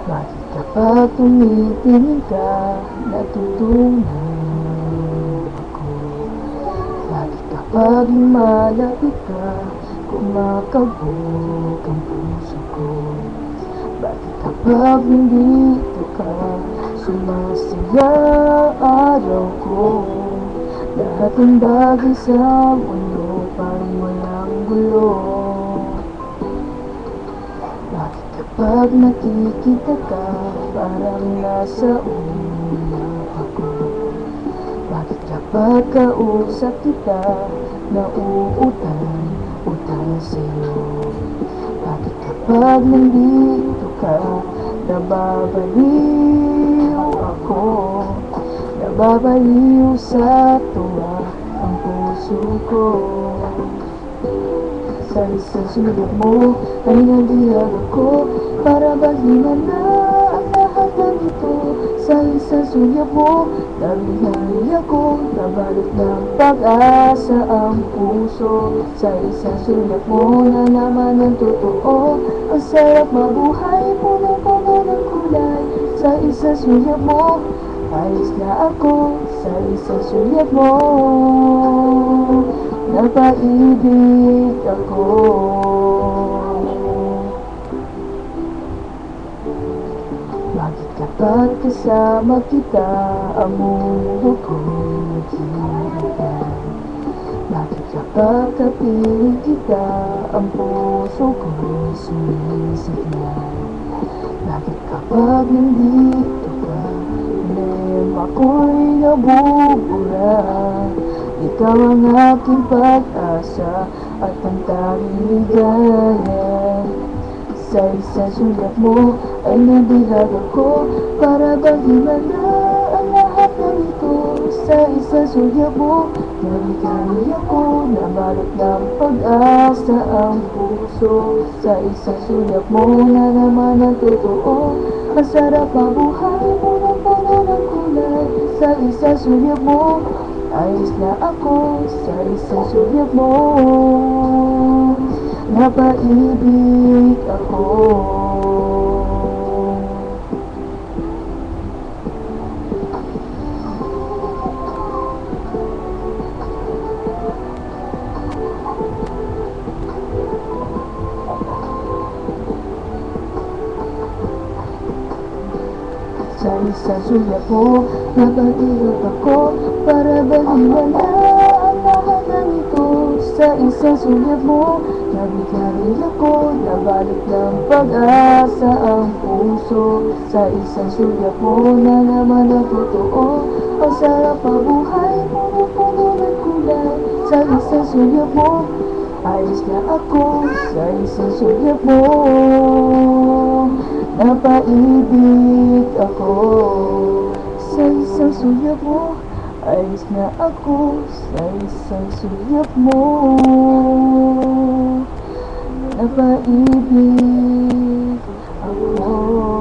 Bakit kapag tumitingin ka, natutunan ako? Bakit kapag lumalapit ka, kumakabog ang puso ko? Bakit kapag nandito ka, sumasaya araw ko? Lahat ng bagay sa mundo parang walang gulo. Bakit kapag nakikita ka, parang nasa una ako? Bakit kapag kausap kita, nauutal sa'yo? Bakit kapag nandito ka, nababaliw ako? Nababaliw sa tuwa ang puso ko. Sa isang sulok mo ay nabihag ako, para bang himala ang lahat ng ito. Sa isang sulyap mo, nabihag ako, nabalot ng pag-asa ang puso. Sa isang sulyap mo, nalaman ng totoo, ang sarap mabuhay, punong-puno ng kulay. Sa isang sulyap mo, ayos na ako. Sa isang sulyap mo, napaibig ako. Bakit kapag kasama kita, ang mundo ko'y naghihintay? Bakit kapag kapiling kita, ang puso ko'y sumisignal? Bakit kapag nandito ka, lema ko'y nabubura? Ikaw ang aking pag-asa at ang tanging ligaya. Sa isang sulyap mo ay nabihag ako, para bang himala ang lahat ng ito. Sa isang sulyap mo, nabigay ako, nabalot ng pag-asa ang puso. Sa isang sulyap mo, nalaman ang totoo, ang sarap mabuhay, punong-puno ng kulay. Sa isang sulyap mo, ayos na ako. Sa isang sulyap mo, napaibig ako. Sa isang sulyap mo, napaibig ako, para bang wala ang lahat ng ito. Sa isang sulyap mo, nabigay ako, nabalot ng pag-asa ang puso. Sa isang sulyap mo, nalaman ang totoo, ang sarap mabuhay, puno-puno ng kulay. Sa isang sulyap mo, ayos na ako. Sa isang sulyap mo, napaibig ako. Sa isang sulyap mo, ayos na ako. Sa isang sulyap mo, napaibig ako.